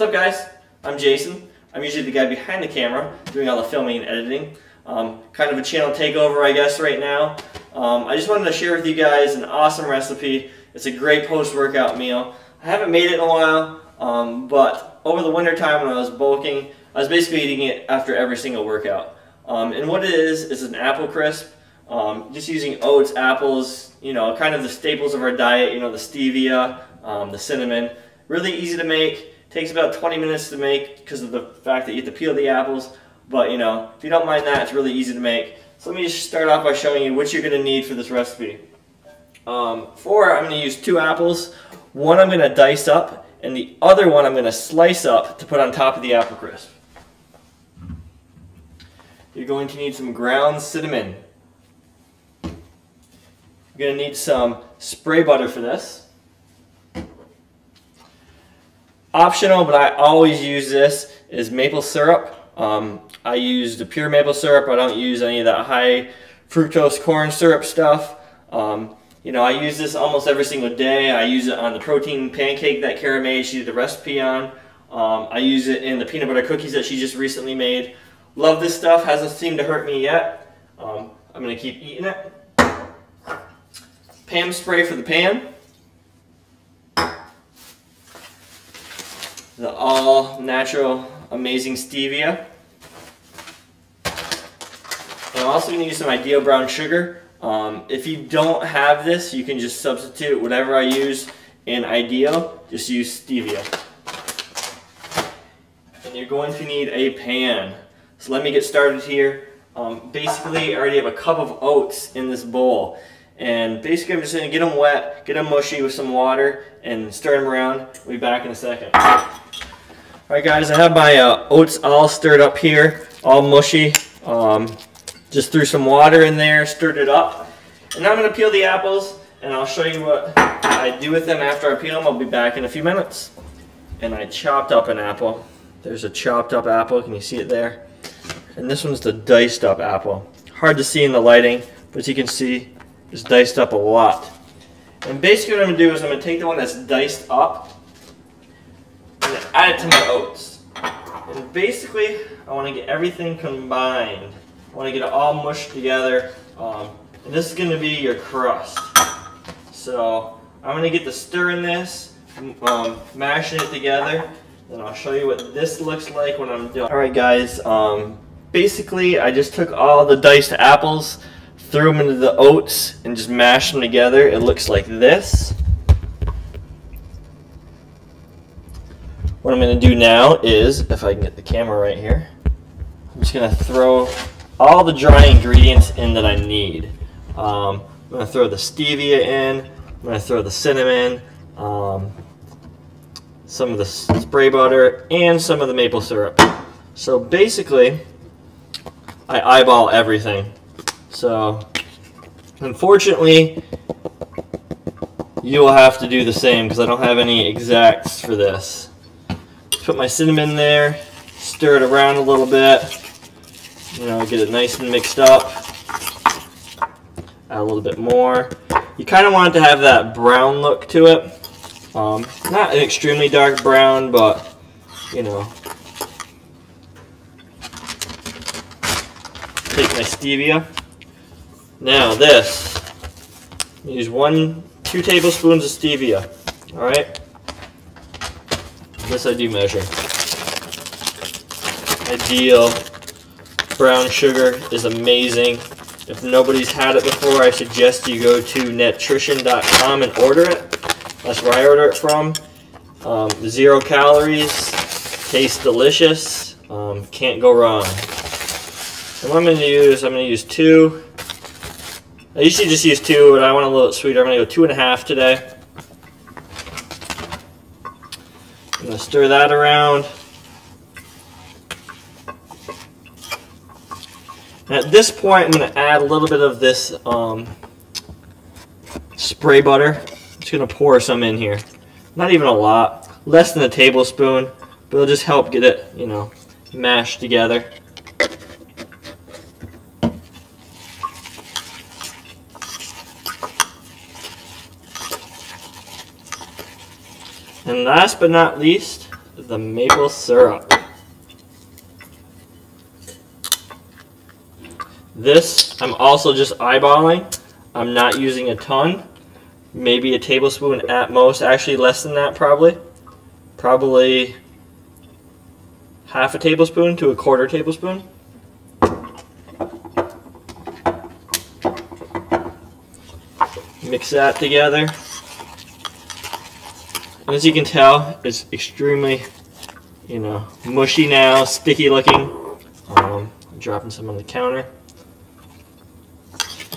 What's up, guys? I'm Jason. I'm usually the guy behind the camera doing all the filming and editing. Kind of a channel takeover, I guess, right now. I just wanted to share with you guys an awesome recipe. It's a great post-workout meal. I haven't made it in a while, but over the winter time when I was bulking, I was basically eating it after every single workout. And what it is an apple crisp. Just using oats, apples, you know, kind of the staples of our diet, you know, the stevia, the cinnamon. Really easy to make. Takes about 20 minutes to make because of the fact that you have to peel the apples. But, you know, if you don't mind that, it's really easy to make. So let me just start off by showing you what you're going to need for this recipe. I'm going to use 2 apples. One I'm going to dice up, and the other one I'm going to slice up to put on top of the apple crisp. You're going to need some ground cinnamon. You're going to need some spray butter for this. Optional, but I always use this, is maple syrup. I use the pure maple syrup. I don't use any of that high fructose corn syrup stuff. You know, I use this almost every single day. I use it on the protein pancake that Kara made. She did the recipe on. I use it in the peanut butter cookies that she just recently made. Love this stuff. Hasn't seemed to hurt me yet. I'm going to keep eating it. Pam spray for the pan. The all-natural, amazing stevia. And I'm also going to use some Ideal brown sugar. If you don't have this, you can just substitute whatever I use in Ideal. Just use stevia. And you're going to need a pan. So let me get started here. Basically, I already have a cup of oats in this bowl. And basically, I'm just going to get them wet, get them mushy with some water, and stir them around. We'll be back in a second. Alright guys, I have my oats all stirred up here, all mushy. Just threw some water in there, stirred it up. And now I'm going to peel the apples, and I'll show you what I do with them after I peel them. I'll be back in a few minutes. And I chopped up an apple. There's a chopped up apple, can you see it there? And this one's the diced up apple. Hard to see in the lighting, but as you can see, it's diced up a lot. And basically what I'm going to do is I'm going to take the one that's diced up and add it to my oats. And basically, I want to get everything combined. I want to get it all mushed together. And this is going to be your crust. So I'm going to get the stir in this, mashing it together. Then I'll show you what this looks like when I'm done. Alright guys, basically I just took all the diced apples, threw them into the oats, and just mashed them together. It looks like this. What I'm going to do now is, if I can get the camera right here, I'm just going to throw all the dry ingredients in that I need. I'm going to throw the stevia in, I'm going to throw the cinnamon, some of the spray butter, and some of the maple syrup. So basically, I eyeball everything. So, unfortunately, you will have to do the same because I don't have any exacts for this. Put my cinnamon there, stir it around a little bit, you know, get it nice and mixed up. Add a little bit more. You kind of want it to have that brown look to it. Not an extremely dark brown, but, you know. Take my stevia. Now this, use 2 tablespoons of stevia, alright? This I do measure. Ideal brown sugar is amazing. If nobody's had it before, I suggest you go to nutrition.com and order it. That's where I order it from. 0 calories, tastes delicious, can't go wrong. And what I'm going to use, I'm going to use 2. I usually just use 2, but I want a little bit sweeter. I'm going to go 2.5 today. I'm going to stir that around. And at this point, I'm going to add a little bit of this spray butter. I'm just going to pour some in here. Not even a lot. Less than a tablespoon, but it'll just help get it, you know, mashed together. And last but not least, the maple syrup. This I'm also just eyeballing. I'm not using a ton. Maybe a tablespoon at most. Actually less than that probably. Probably half a tablespoon to a quarter tablespoon. Mix that together. And as you can tell, it's extremely, mushy now, sticky looking. I'm dropping some on the counter.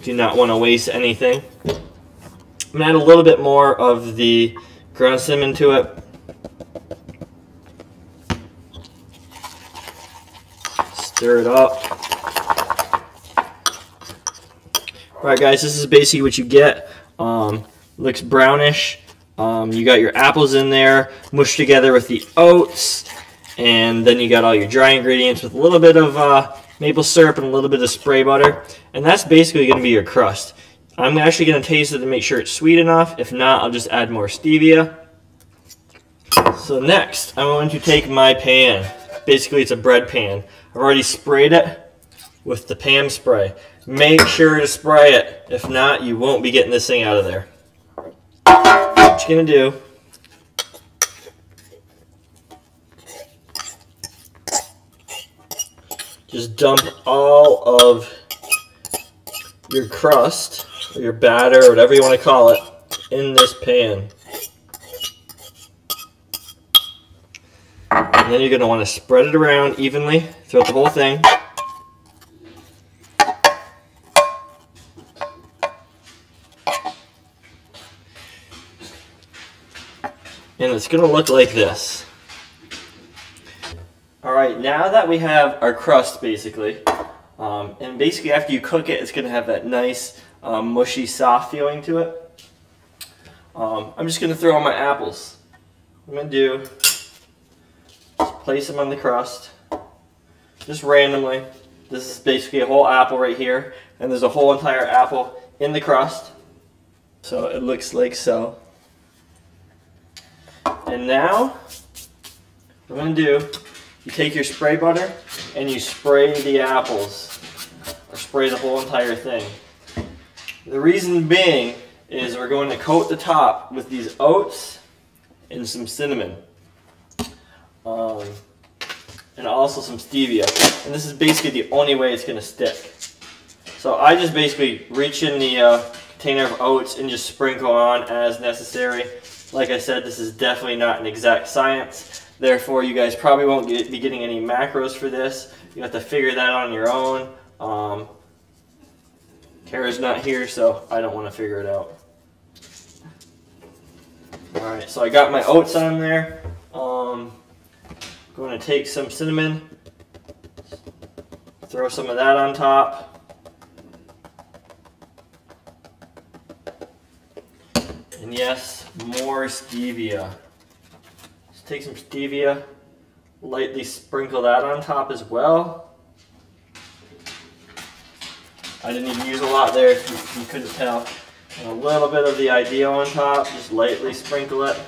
Do not want to waste anything. I'm going to add a little bit more of the ground cinnamon to it. Stir it up. Alright guys, this is basically what you get. Looks brownish. You got your apples in there, mushed together with the oats, and then you got all your dry ingredients with a little bit of maple syrup and a little bit of spray butter. And that's basically going to be your crust. I'm actually going to taste it to make sure it's sweet enough. If not, I'll just add more stevia. So next, I'm going to take my pan. Basically, it's a bread pan. I've already sprayed it with the Pam spray. Make sure to spray it. If not, you won't be getting this thing out of there. What you're going to do, just dump all of your crust, or your batter, or whatever you want to call it, in this pan. And then you're going to want to spread it around evenly throughout the whole thing. And it's going to look like this. Alright, now that we have our crust basically, and basically after you cook it, it's going to have that nice mushy soft feeling to it. I'm just going to throw on my apples. What I'm going to do is place them on the crust, just randomly. This is basically a whole apple right here, and there's a whole entire apple in the crust. So it looks like so. And now, what I'm going to do, you take your spray butter and you spray the apples, or spray the whole entire thing. The reason being is we're going to coat the top with these oats and some cinnamon, and also some stevia. And this is basically the only way it's going to stick. So I just basically reach in the container of oats and just sprinkle on as necessary. Like I said, this is definitely not an exact science. Therefore, you guys probably won't be getting any macros for this. You have to figure that out on your own. Kara's not here, so I don't want to figure it out. Alright, so I got my oats on there. Going to take some cinnamon, throw some of that on top. And yes, more stevia. Just take some stevia, lightly sprinkle that on top as well. I didn't even use a lot there if you couldn't tell. And a little bit of the ideal on top, just lightly sprinkle it.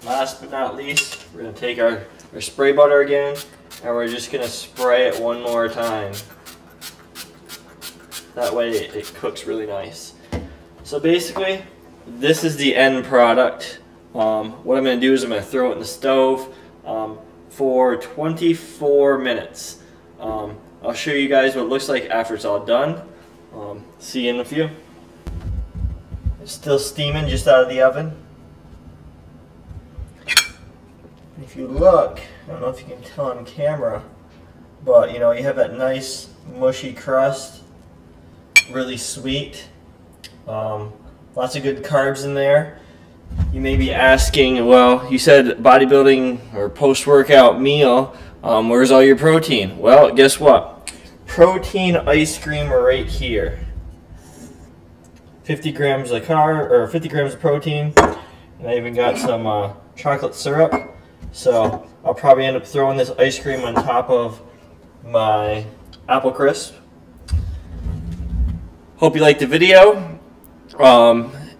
Last but not least, we're going to take our spray butter again, and we're just going to spray it one more time. That way it cooks really nice. So basically, this is the end product. What I'm going to do is I'm going to throw it in the stove for 24 minutes. I'll show you guys what it looks like after it's all done. See you in a few. It's still steaming just out of the oven. If you look, I don't know if you can tell on camera, but you have that nice mushy crust. Really sweet. Lots of good carbs in there. You may be asking, well, you said bodybuilding or post-workout meal, where's all your protein? Well, guess what? Protein ice cream right here. 50 grams of carb, or 50 grams of protein, and I even got some chocolate syrup. So I'll probably end up throwing this ice cream on top of my apple crisp. Hope you liked the video.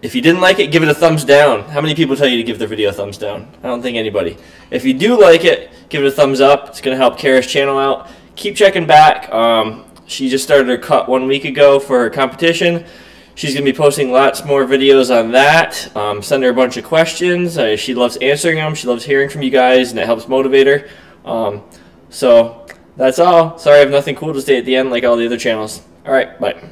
If you didn't like it, give it a thumbs down. How many people tell you to give their video a thumbs down? I don't think anybody. If you do like it, give it a thumbs up. It's going to help Kara's channel out. Keep checking back. She just started her cut 1 week ago for her competition. She's going to be posting lots more videos on that. Send her a bunch of questions. She loves answering them. She loves hearing from you guys, and it helps motivate her. So that's all. Sorry I have nothing cool to say at the end like all the other channels. All right, bye.